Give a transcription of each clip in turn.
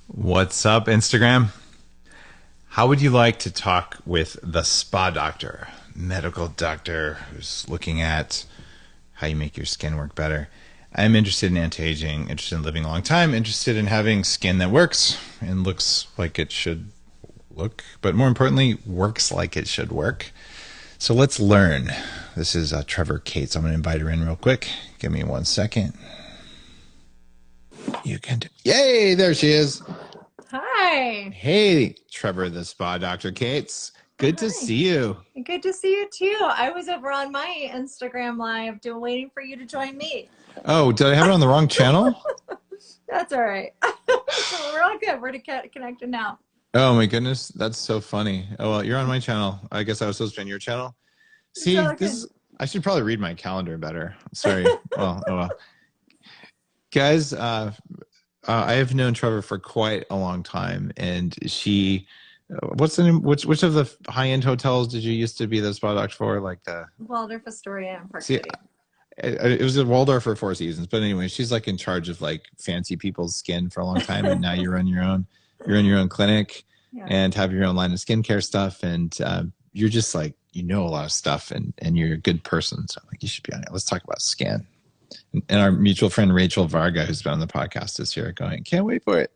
What's up, Instagram? How would you like to talk with the spa doctor, medical doctor who's looking at how you make your skin work better? I'm interested in anti-aging, interested in living a long time, interested in having skin that works and looks like it should look, but more importantly, works like it should work. So let's learn. This is Trevor Cates. I'm going to invite her in real quick. Give me 1 second. You can do. Yay! There she is. Hi. Hey, Trevor, the spa doctor Cates. Good to Hi. see you. Good to see you too. I was over on my Instagram live doing waiting for you to join me. Oh, did I have it on the wrong channel? That's all right. So we're all good. We're connected now. Oh my goodness, that's so funny. Oh well, you're on my channel. I guess I was supposed to be on your channel. It's See, all this good. I should probably read my calendar better. Sorry. Well, oh well. Guys, I have known Trevor for quite a long time, and she, what's the name? Which of the high-end hotels did you used to be the spa doctor for? Like the Waldorf Astoria in Park see, City. it was at Waldorf for Four Seasons, but anyway, she's like in charge of like fancy people's skin for a long time, and now you run your own, you're in your own clinic, Yeah. and have your own line of skincare stuff, and you're just like you know a lot of stuff, and you're a good person, so like you should be on it. Let's talk about skin. And our mutual friend Rachel Varga, who's been on the podcast, is here going, can't wait for it.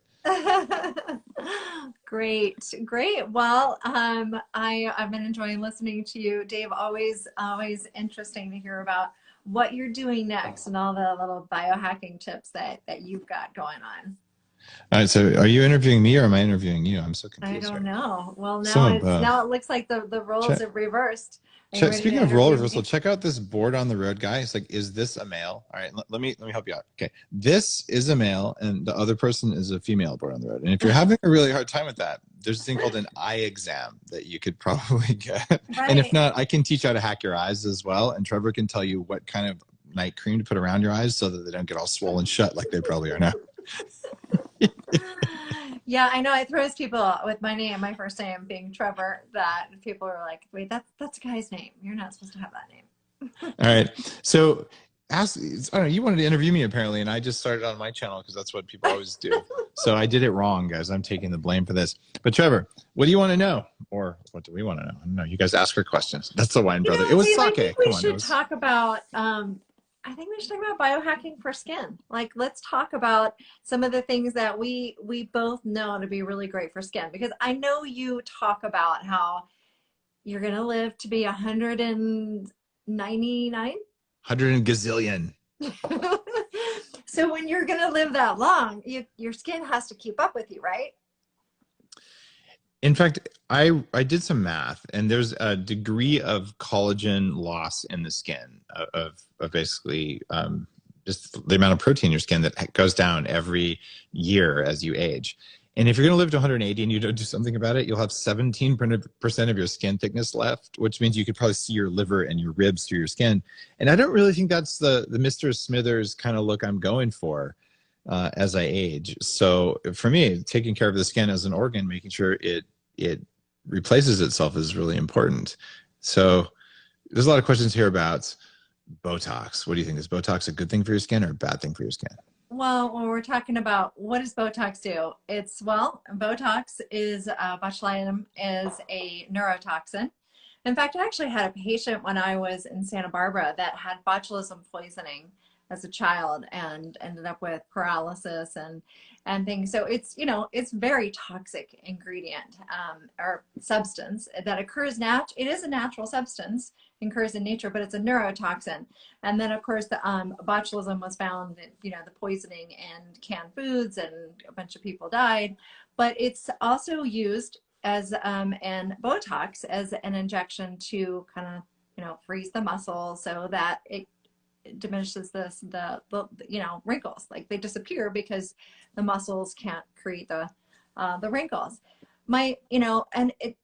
Great, great. Well, I've been enjoying listening to you, Dave. Always interesting to hear about what you're doing next and all the little biohacking tips that you've got going on. All right, so are you interviewing me or am I interviewing you? I'm so I confused don't here. know. Well, Some of now both. it looks like the roles Check, have reversed. Are you ready to speaking of role interview reversal, me? check out this board on the road, guy. It's like, is this a male? All right, let me help you out. Okay, this is a male, and the other person is a female board on the road. And if you're having a really hard time with that, there's a thing called an eye exam that you could probably get. And if Right. not, I can teach how to hack your eyes as well. And Trevor can tell you what kind of night cream to put around your eyes so that they don't get all swollen shut like they probably are now. Yeah, I know it throws people with my name, my first name being Trevor, that people are like, wait, that's a guy's name. You're not supposed to have that name. All right. So ask, I don't know, you wanted to interview me apparently, and I just started on my channel because that's what people always do. So I did it wrong, guys. I'm taking the blame for this. But Trevor, what do you want to know? Or what do we want to know? I don't know. You guys ask for questions. That's the wine, brother. It was Dave, I sake. think we Come on. It should was talk about I think we should talk about biohacking for skin. Like, let's talk about some of the things that we both know to be really great for skin. Because I know you talk about how you're gonna live to be 199. 100 and gazillion. So when you're gonna live that long, your skin has to keep up with you, right? In fact, I did some math, and there's a degree of collagen loss in the skin of basically just the amount of protein in your skin that goes down every year as you age. And if you're going to live to 180 and you don't do something about it, you'll have 17% of your skin thickness left, which means you could probably see your liver and your ribs through your skin. And I don't really think that's the Mr. Smithers kind of look I'm going for as I age. So for me, taking care of the skin as an organ, making sure it replaces itself is really important. So there's a lot of questions here about Botox. What do you think? Is Botox a good thing for your skin or a bad thing for your skin? Well, when we're talking about what does Botox do, Botox is botulinum is a neurotoxin. In fact, I actually had a patient when I was in Santa Barbara that had botulism poisoning as a child and ended up with paralysis and things. So it's very toxic ingredient or substance that occurs it is a natural substance, occurs in nature, but it's a neurotoxin. And then of course the botulism was found in, the poisoning and canned foods, and a bunch of people died. But it's also used as and Botox as an injection to kind of freeze the muscle so that it diminishes the wrinkles, like they disappear because the muscles can't create the wrinkles.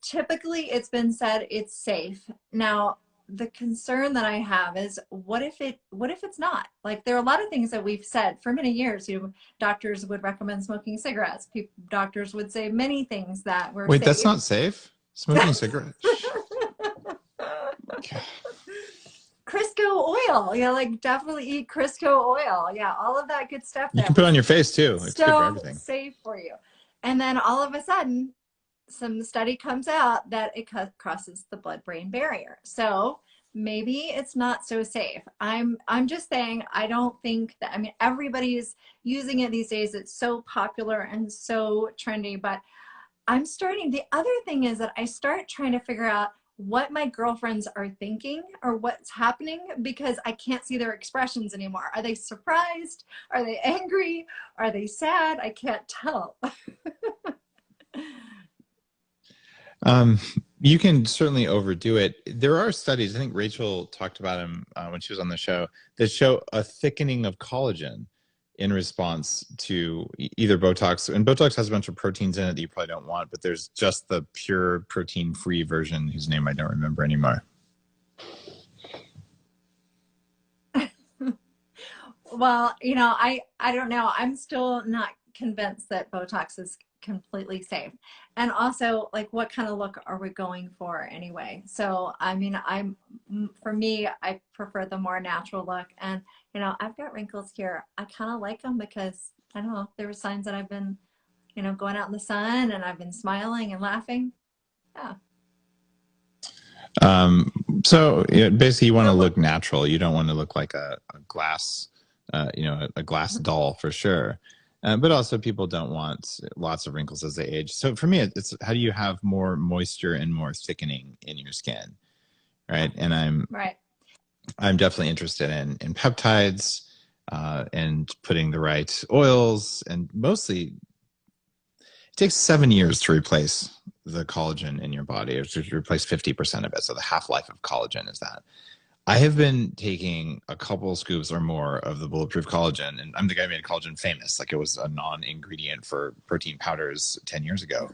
Typically it's been said it's safe. Now the concern that I have is what if it's not? Like, there are a lot of things that we've said for many years. Doctors would recommend smoking cigarettes. Doctors would say many things that were Wait, that's safe. not safe? Smoking cigarettes? Crisco oil, like definitely eat Crisco oil. Yeah, all of that good stuff You that can put it was on your face too. It's good for so everything. safe for you. And then all of a sudden, some study comes out that it crosses the blood-brain barrier. So maybe it's not so safe. I'm just saying, I don't think that, I mean, everybody's using it these days. It's so popular and so trendy, but I'm starting, the other thing is that I start trying to figure out what my girlfriends are thinking or what's happening because I can't see their expressions anymore. Are they surprised? Are they angry? Are they sad? I can't tell. Um, you can certainly overdo it. There are studies, I think Rachel talked about them when she was on the show, that show a thickening of collagen in response to either Botox. And Botox has a bunch of proteins in it that you probably don't want, but there's just the pure protein-free version whose name I don't remember anymore. Well, you know, I don't know. I'm still not convinced that Botox is completely safe. And also, like, what kind of look are we going for anyway? So, I mean, for me, I prefer the more natural look. And, you know, I've got wrinkles here. I kind of like them because, I don't know, there were signs that I've been, you know, going out in the sun and I've been smiling and laughing. Yeah. Um, so basically, you want to look natural. You don't want to look like a glass, a glass doll for sure. But also, people don't want lots of wrinkles as they age. So for me, it's how do you have more moisture and more thickening in your skin, right? And Right. I'm definitely interested in peptides and putting the right oils, and mostly it takes 7 years to replace the collagen in your body, or to replace 50% of it. So the half-life of collagen is that. I have been taking a couple scoops or more of the bulletproof collagen, and I'm the guy who made collagen famous. Like, it was a non-ingredient for protein powders 10 years ago.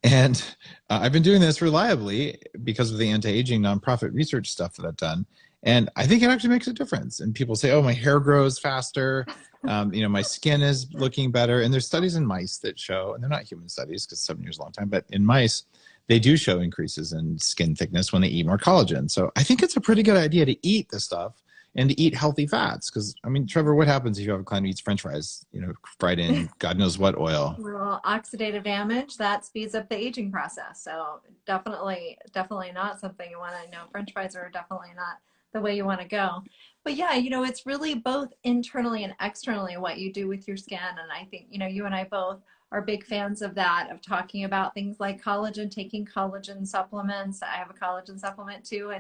And I've been doing this reliably because of the anti-aging nonprofit research stuff that I've done. And I think it actually makes a difference. And people say, oh, my hair grows faster. My skin is looking better. And there's studies in mice that show, and they're not human studies because 7 years is a long time, but in mice, they do show increases in skin thickness when they eat more collagen. So I think it's a pretty good idea to eat the stuff and to eat healthy fats. Because, I mean, Trevor, what happens if you have a client who eats French fries, fried in God knows what oil? Well, oxidative damage, that speeds up the aging process. So definitely not something you want to know. French fries are definitely not the way you want to go. But yeah, it's really both internally and externally what you do with your skin. And I think, you and I both are big fans of that, of talking about things like collagen, taking collagen supplements. I have a collagen supplement too,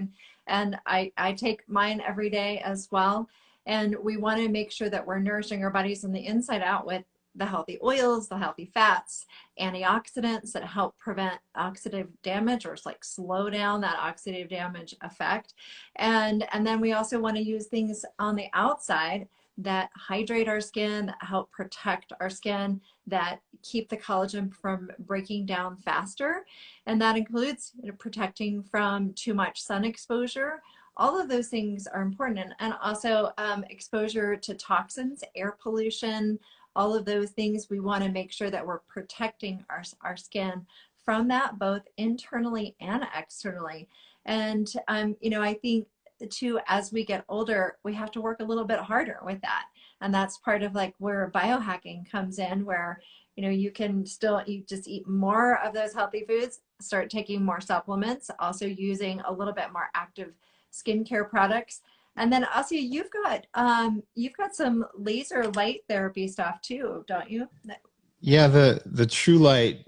and I take mine every day as well. And we want to make sure that we're nourishing our bodies on the inside out with the healthy oils, the healthy fats, antioxidants that help prevent oxidative damage or like slow down that oxidative damage effect. And then we also want to use things on the outside that hydrate our skin, that help protect our skin, that keep the collagen from breaking down faster. And that includes protecting from too much sun exposure. All of those things are important. And also exposure to toxins, air pollution, all of those things. We want to make sure that we're protecting our skin from that, both internally and externally. And, I think too, as we get older, we have to work a little bit harder with that. And that's part of like where biohacking comes in, where, you can still just eat more of those healthy foods, start taking more supplements, also using a little bit more active skincare products. And then also you've got some laser light therapy stuff too, don't you? Yeah, the True Light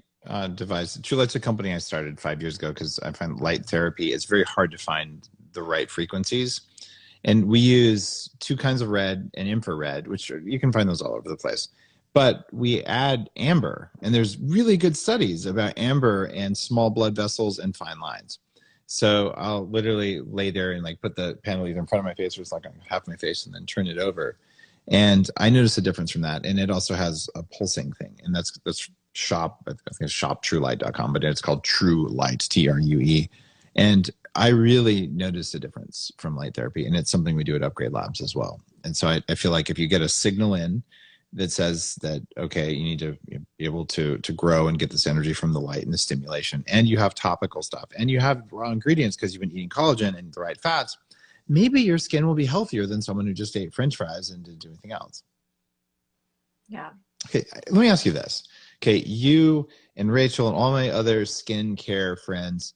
device. True Light's a company I started 5 years ago because I find light therapy, it's very hard to find the right frequencies. And we use two kinds of red and infrared, which you can find those all over the place. But we add amber, and there's really good studies about amber and small blood vessels and fine lines. So I'll literally lay there and like put the panel either in front of my face or it's like on half my face and then turn it over. And I noticed a difference from that. And it also has a pulsing thing. And that's shop, I think it's shoptruelight.com, but it's called True Light, TRUE. And I really noticed a difference from light therapy. And it's something we do at Upgrade Labs as well. And so I feel like if you get a signal in that says that, okay, you need to be able to grow and get this energy from the light and the stimulation, and you have topical stuff, and you have raw ingredients because you've been eating collagen and the right fats, maybe your skin will be healthier than someone who just ate French fries and didn't do anything else. Yeah. Okay, let me ask you this. Okay, you and Rachel and all my other skincare friends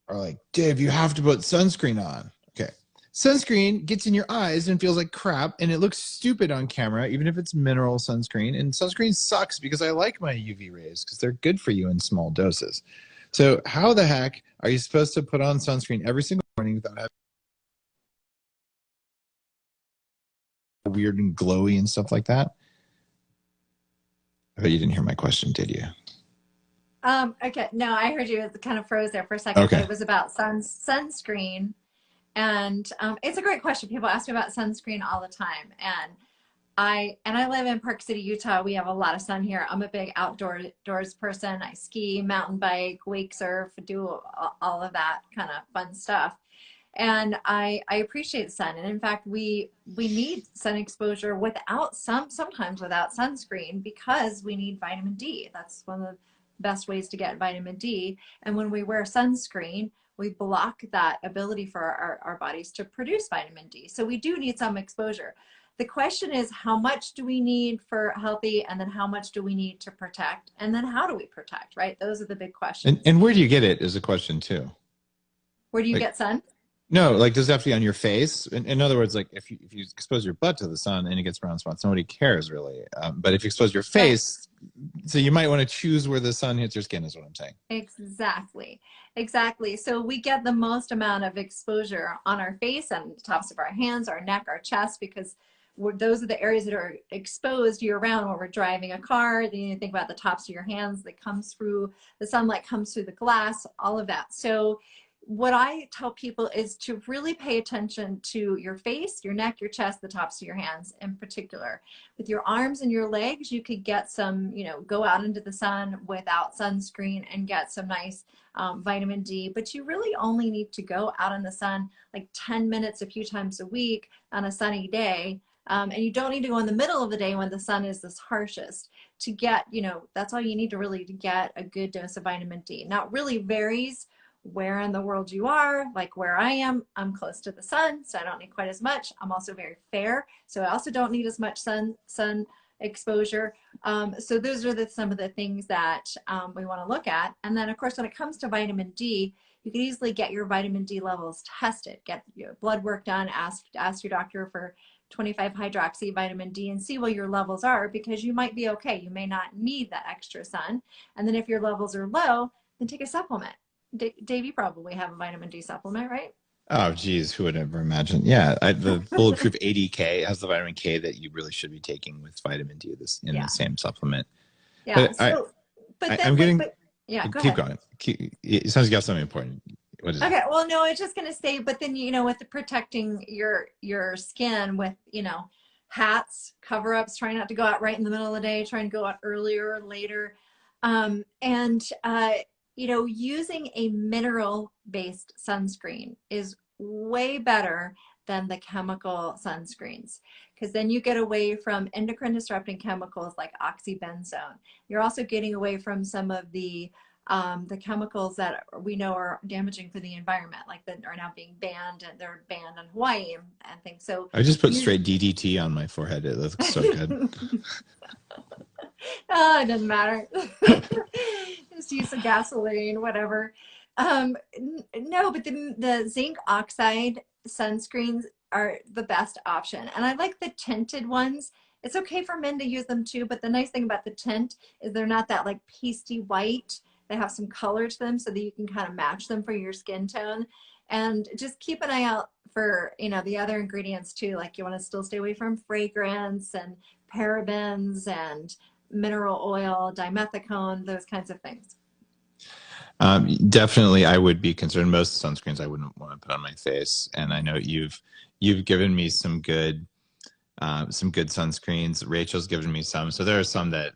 are like, Dave, you have to put sunscreen on. Okay. Sunscreen gets in your eyes and feels like crap, and it looks stupid on camera, even if it's mineral sunscreen. And sunscreen sucks because I like my UV rays because they're good for you in small doses. So, how the heck are you supposed to put on sunscreen every single morning without having weird and glowy and stuff like that? I bet you didn't hear my question, did you? Okay. No, I heard you. It kind of froze there for a second, but Okay. it was about sunscreen. And it's a great question. People ask me about sunscreen all the time. And I live in Park City, Utah. We have a lot of sun here. I'm a big outdoors person. I ski, mountain bike, wake surf, do all of that kind of fun stuff. And I appreciate the sun. And in fact, we need sun exposure sometimes without sunscreen because we need vitamin D. That's one of the best ways to get vitamin D. And when we wear sunscreen, we block that ability for our bodies to produce vitamin D. So we do need some exposure. The question is, how much do we need for healthy, and then how much do we need to protect, and then how do we protect, right? Those are the big And questions. and where do you get it is a question too. Where do you Like, get sun? no, like, does it have to be on your face? In other words, like, if you expose your butt to the sun and it gets brown spots, nobody cares really. But if you expose your Right. face, so you might want to choose where the sun hits your skin, is what I'm saying. Exactly. Exactly. So we get the most amount of exposure on our face and the tops of our hands, our neck, our chest, because those are the areas that are exposed year round when we're driving a car. Then you think about the tops of your hands that comes through, the sunlight comes through the glass, all of that. So what I tell people is to really pay attention to your face, your neck, your chest, the tops of your hands in particular. With your arms and your legs, you could get some, go out into the sun without sunscreen and get some nice vitamin D. But you really only need to go out in the sun like 10 minutes a few times a week on a sunny day. And you don't need to go in the middle of the day when the sun is this harshest to get, that's all you need to really to get a good dose of vitamin D. Now, it really varies where in the world you are. Like where I am, I'm close to the sun, so I don't need quite as much. I'm also very fair, so I also don't need as much sun exposure. So those are some of the things that we want to look at. And then of course, when it comes to vitamin D, you can easily get your vitamin D levels tested, get your blood work done, ask your doctor for 25 hydroxy vitamin D and see what your levels are, because you might be okay. You may not need that extra sun. And then if your levels are low, then take a supplement. Dave, you probably have a vitamin D supplement, right? Oh, geez, who would ever imagine? Yeah, the Bulletproof 80K has the vitamin K that you really should be taking with vitamin D this in the Yeah. same supplement. Yeah. But So, but I'm then wait, getting but yeah, go keep ahead. going. It sounds like you got something important. What is it? Okay. Well, no, I was just gonna say, but then with the protecting your skin with hats, cover-ups, trying not to go out right in the middle of the day, trying to go out earlier or later, and using a mineral-based sunscreen is way better than the chemical sunscreens, because then you get away from endocrine disrupting chemicals like oxybenzone. You're also getting away from some of the chemicals that we know are damaging for the environment, like that are now being banned, and they're banned in Hawaii and things. So I just put you, straight DDT on my forehead. It looks so good. oh, it doesn't matter. Just use some gasoline, whatever. No, but the zinc oxide sunscreens are the best option. And I like the tinted ones. It's okay for men to use them too, but the nice thing about the tint is they're not that like pasty white. They have some color to them so that you can kind of match them for your skin tone. And just keep an eye out for, the other ingredients too. Like you want to still stay away from fragrance and parabens and mineral oil, dimethicone, those kinds of things. Definitely, I would be concerned. Most sunscreens I wouldn't want to put on my face, and I know you've given me some good sunscreens. Rachel's given me some, so there are some that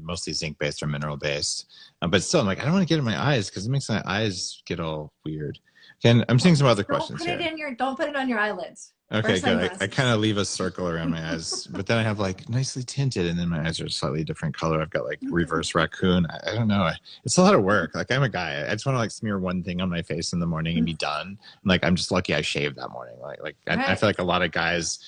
mostly zinc based or mineral based, but still, I'm like, I don't want to get it in my eyes because it makes my eyes get all weird. And I'm seeing some other questions here. Don't put it on your eyelids. Wear Okay, good. I sunglasses. kind of leave a circle around my eyes, but then I have like nicely tinted, and then my eyes are a slightly different color. I've got like reverse raccoon. I don't know. It's a lot of work. Like I'm a guy. I just want to like smear one thing on my face in the morning and be done. And, like I'm just lucky I shaved that morning. Like I Right. feel like a lot of guys,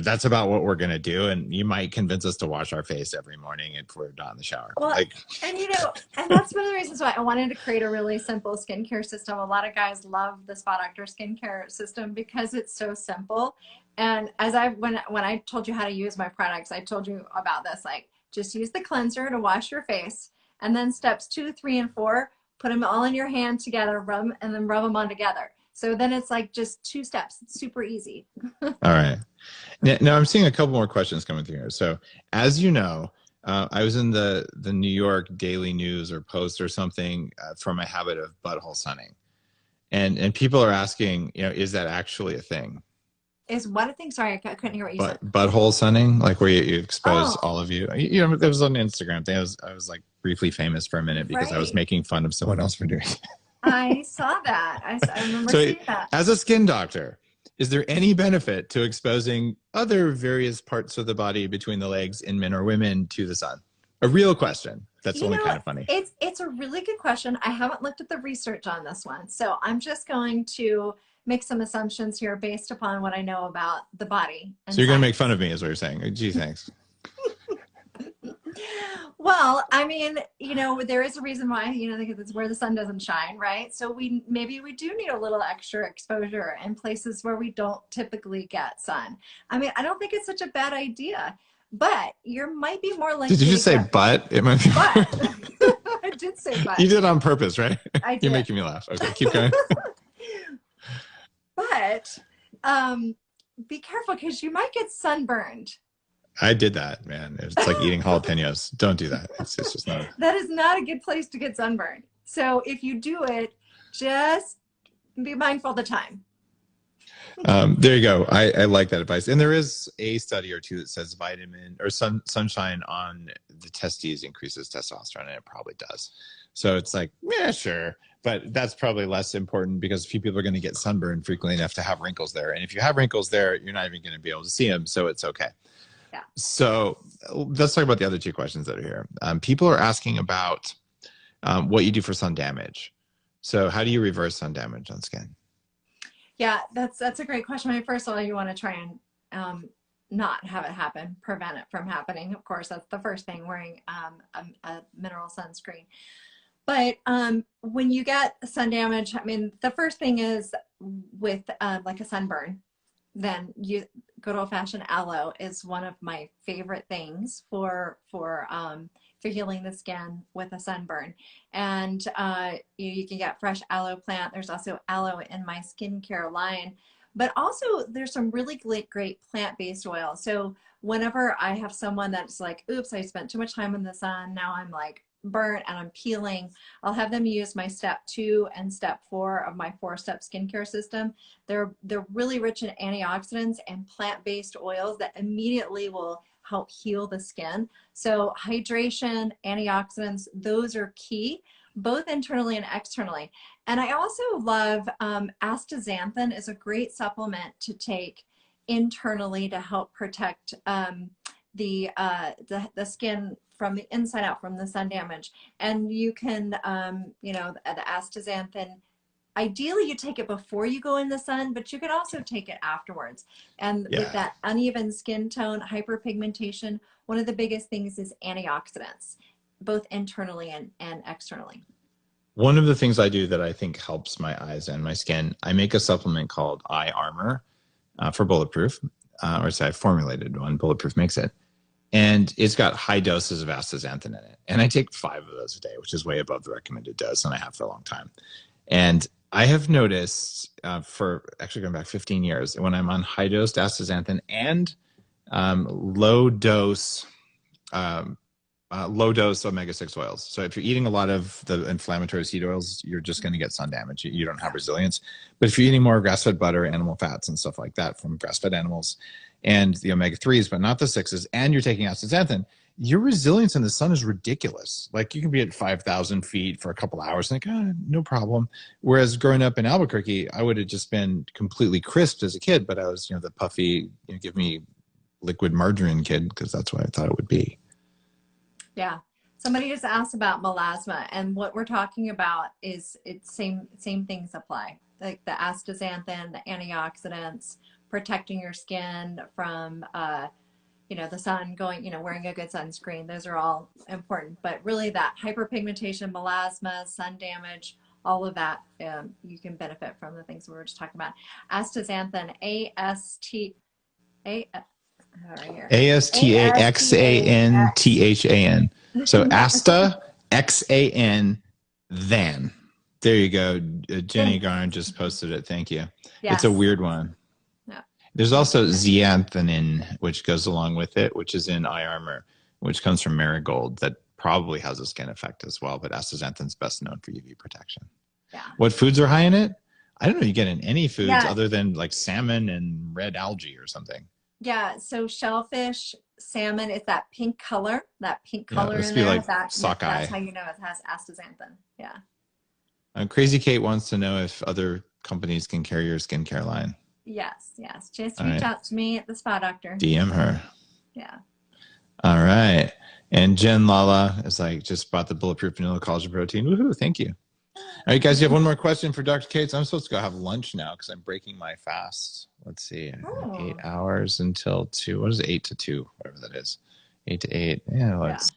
that's about what we're going to do. And you might convince us to wash our face every morning if we're not in the shower. Well, Like, and and that's one of the reasons why I wanted to create a really simple skincare system. A lot of guys love the Spa Doctor skincare system because it's so simple. And when I told you how to use my products, I told you about this, like just use the cleanser to wash your face, and then steps 2, 3, and 4, put them all in your hand together, rub 'em, and then rub them on together. So then it's like just 2 steps. It's super easy. all right. Now I'm seeing a couple more questions coming through here. So as you know, I was in the New York Daily News or Post or something for my habit of butthole sunning, and people are asking, is that actually a thing? Is what a thing? Sorry, I couldn't hear what you said. Butthole sunning, like where you expose Oh, all of you. There was an Instagram thing. I was like briefly famous for a minute because I was right. making fun of someone else for doing it. I saw that. I remember So, seeing that. as a skin doctor, is there any benefit to exposing other various parts of the body between the legs in men or women to the sun? A real question. That's only kind of funny. It's a really good question. I haven't looked at the research on this one, so I'm just going to make some assumptions here based upon what I know about the body and So you're going to make science. fun of me, is what you're saying. Gee, thanks. Well, I mean, there is a reason why, because it's where the sun doesn't shine, right? So maybe we do need a little extra exposure in places where we don't typically get sun. I mean, I don't think it's such a bad idea, but you might be more likely Did you just say but? It might be. But I did say but. You did it on purpose, right? I did. You're making me laugh. Okay, keep going. But be careful because you might get sunburned. I did that, man. It's like eating jalapenos. Don't do that. It's just not. That is not a good place to get sunburned. So if you do it, just be mindful of the time. There you go. I like that advice. And there is a study or two that says vitamin or sunshine on the testes increases testosterone, and it probably does. So it's like, yeah, sure. But that's probably less important because few people are going to get sunburned frequently enough to have wrinkles there. And if you have wrinkles there, you're not even going to be able to see them. So it's okay. Yeah. So let's talk about the other 2 questions that are here. People are asking about what you do for sun damage. So how do you reverse sun damage on skin? Yeah, that's a great question. I mean, first of all, you want to try and not have it happen, prevent it from happening. Of course, that's the first thing, wearing a mineral sunscreen. But when you get sun damage, I mean, the first thing is with like a sunburn, then good old-fashioned aloe is one of my favorite things for healing the skin with a sunburn. And you can get fresh aloe plant. There's also aloe in my skincare line, but also there's some really great plant-based oil. So whenever I have someone that's like, oops, I spent too much time in the sun, now I'm like burnt and I'm peeling, I'll have them use my step 2 and step 4 of my 4-step skincare system. They're really rich in antioxidants and plant-based oils that immediately will help heal the skin. So hydration, antioxidants, those are key, both internally and externally. And I also love astaxanthin is a great supplement to take internally to help protect the skin from the inside out from the sun damage. And you can, the astaxanthin, ideally you take it before you go in the sun, but you can also take it afterwards. And with that uneven skin tone, hyperpigmentation, one of the biggest things is antioxidants, both internally and externally. One of the things I do that I think helps my eyes and my skin, I make a supplement called Eye Armor for Bulletproof, or say I formulated one, Bulletproof makes it. And it's got high doses of astaxanthin in it. And I take 5 of those a day, which is way above the recommended dose, and I have for a long time. And I have noticed for actually going back 15 years, when I'm on high dose astaxanthin and low dose omega-6 oils. So if you're eating a lot of the inflammatory seed oils, you're just going to get sun damage. You don't have resilience. But if you're eating more grass-fed butter, animal fats, and stuff like that from grass-fed animals, and the omega-3s, but not the 6s, and you're taking astaxanthin, your resilience in the sun is ridiculous. Like you can be at 5,000 feet for a couple hours and like, no problem. Whereas growing up in Albuquerque, I would have just been completely crisped as a kid, but I was, the puffy, give me liquid margarine kid, because that's what I thought it would be. Yeah. Somebody just asked about melasma, and what we're talking about is same things apply. Like the astaxanthin, the antioxidants, protecting your skin from, the sun going, wearing a good sunscreen. Those are all important. But really that hyperpigmentation, melasma, sun damage, all of that, you can benefit from the things we were just talking about. Astaxanthin, right here. Astaxanthan. So No. Asta, Xan, than. There you go. Jenny Garn just posted it. Thank you. Yes. It's a weird one. Yeah. There's also zeaxanthin, which goes along with it, which is in eye armor, which comes from marigold, that probably has a skin effect as well. But astaxanthin is best known for UV protection. Yeah. What foods are high in it? I don't know. You get in any foods other than like salmon and red algae or something. Yeah. So shellfish, salmon, it's that pink color in there. Like that's sockeye. how you know it has astaxanthin. Yeah. Crazy Kate wants to know if other companies can carry your skincare line. Yes. Just reach out to me at the Spa Doctor. DM her. Yeah. All right. And Jen Lala is like, just bought the Bulletproof Vanilla Collagen Protein. Woohoo. Thank you. All right, guys, you have one more question for Dr. Kate. So I'm supposed to go have lunch now because I'm breaking my fast. Let's see. 8 hours until 2. What is it? 8 to 2, whatever that is. 8 to 8. Yeah, let's.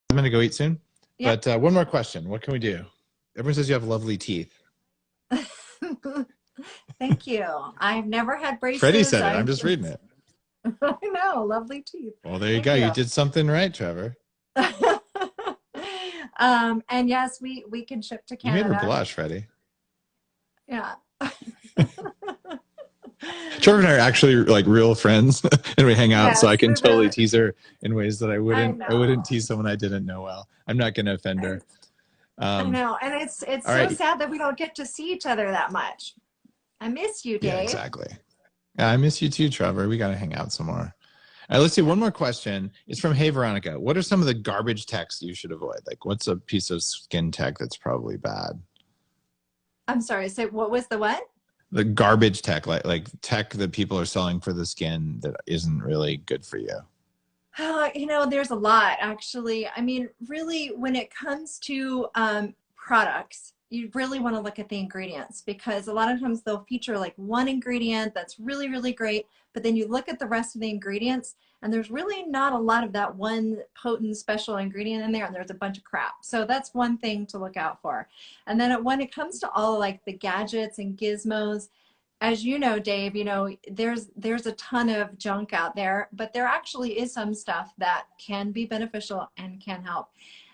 I'm going to go eat soon. Yep. But one more question. What can we do? Everyone says you have lovely teeth. Thank you. I've never had braces. Freddie said it. I'm just reading it. I know. Lovely teeth. Well, there you go. You did something right, Trevor. And yes, we can ship to Canada. You made her blush, Freddie. Yeah. Trevor and I are actually like real friends, and we hang out, so I can totally tease her in ways that I wouldn't tease someone I didn't know well. I'm not going to offend her. I know, and it's so sad that we don't get to see each other that much. I miss you, Dave. Yeah, exactly. Yeah, I miss you too, Trevor. We got to hang out some more. All right, let's see. One more question. It's from Hey Veronica. What are some of the garbage techs you should avoid? Like, what's a piece of skin tech that's probably bad? I'm sorry. So what was the what? The garbage tech, like tech that people are selling for the skin that isn't really good for you. There's a lot, actually. I mean, really, when it comes to products, you really want to look at the ingredients, because a lot of times they'll feature like one ingredient that's really, really great, but then you look at the rest of the ingredients and there's really not a lot of that one potent special ingredient in there, and there's a bunch of crap. So that's one thing to look out for. And then when it comes to all like the gadgets and gizmos, as you know, Dave, there's a ton of junk out there, but there actually is some stuff that can be beneficial and can help.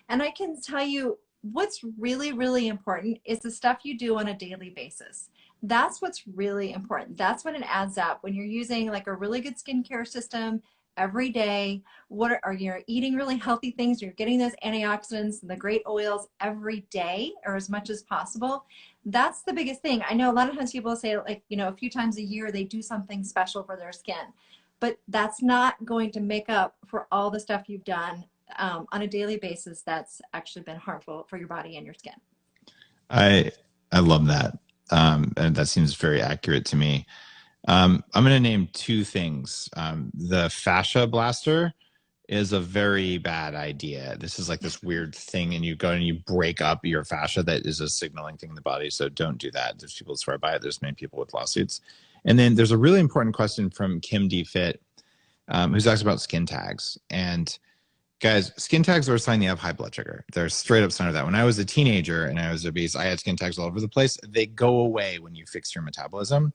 And I can tell you, what's really, really important is the stuff you do on a daily basis. That's what's really important. That's when it adds up. When you're using like a really good skincare system every day, you're eating really healthy things, you're getting those antioxidants and the great oils every day, or as much as possible. That's the biggest thing. I know a lot of times people say, like, a few times a year they do something special for their skin, but that's not going to make up for all the stuff you've done on a daily basis that's actually been harmful for your body and your skin. I love that. And that seems very accurate to me. I'm going to name two things. The fascia blaster is a very bad idea. This is like this weird thing, and you go and you break up your fascia that is a signaling thing in the body. So don't do that. There's people who swear by it. There's many people with lawsuits. And then there's a really important question from Kim D. Fit, who's asked about skin tags. And guys, skin tags are a sign you have high blood sugar. They're straight up sign of that. When I was a teenager and I was obese, I had skin tags all over the place. They go away when you fix your metabolism.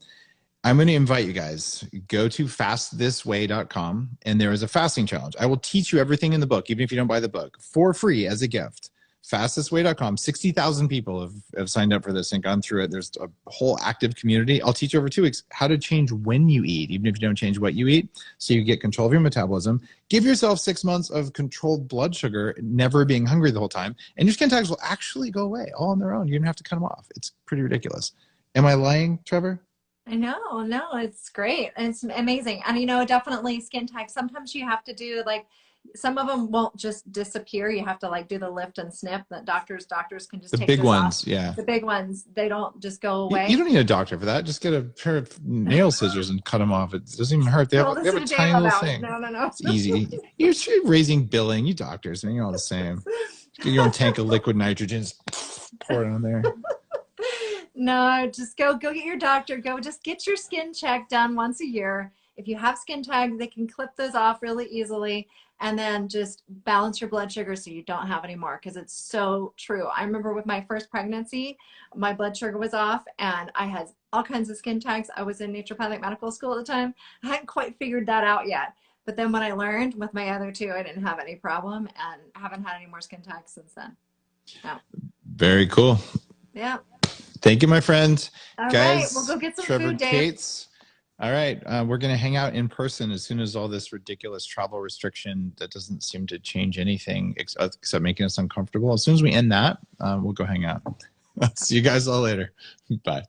I'm going to invite you guys, go to fastthisway.com, and there is a fasting challenge. I will teach you everything in the book, even if you don't buy the book, for free as a gift. Fastthisway.com. 60,000 people have signed up for this and gone through it. There's a whole active community. I'll teach you over 2 weeks how to change when you eat, even if you don't change what you eat, so you get control of your metabolism. Give yourself 6 months of controlled blood sugar, never being hungry the whole time, and your skin tags will actually go away all on their own. You don't have to cut them off. It's pretty ridiculous. Am I lying, Trevor? I know, no, it's great. It's amazing. And definitely skin tags. Sometimes you have to do like, some of them won't just disappear. You have to like do the lift and snip that doctors can just take the big ones off. Yeah, the big ones, they don't just go away. You don't need a doctor for that. Just get a pair of nail scissors and cut them off. It doesn't even hurt. They have a tiny little thing. No. It's easy. You're raising billing. You doctors, man, you're all the same. Get your own tank of liquid nitrogen, pour it on there. No, just go get your doctor. Go just get your skin check done once a year. If you have skin tags, they can clip those off really easily, and then just balance your blood sugar so you don't have any more, because it's so true. I remember with my first pregnancy, my blood sugar was off and I had all kinds of skin tags. I was in naturopathic medical school at the time. I hadn't quite figured that out yet. But then when I learned with my other two, I didn't have any problem and haven't had any more skin tags since then. No. Very cool. Yeah. Thank you, my friend. All right, we'll Guys, go get some Trevor, food, Dave. Kate's. All right, we're going to hang out in person as soon as all this ridiculous travel restriction that doesn't seem to change anything except making us uncomfortable. As soon as we end that, we'll go hang out. See you guys all later. Bye.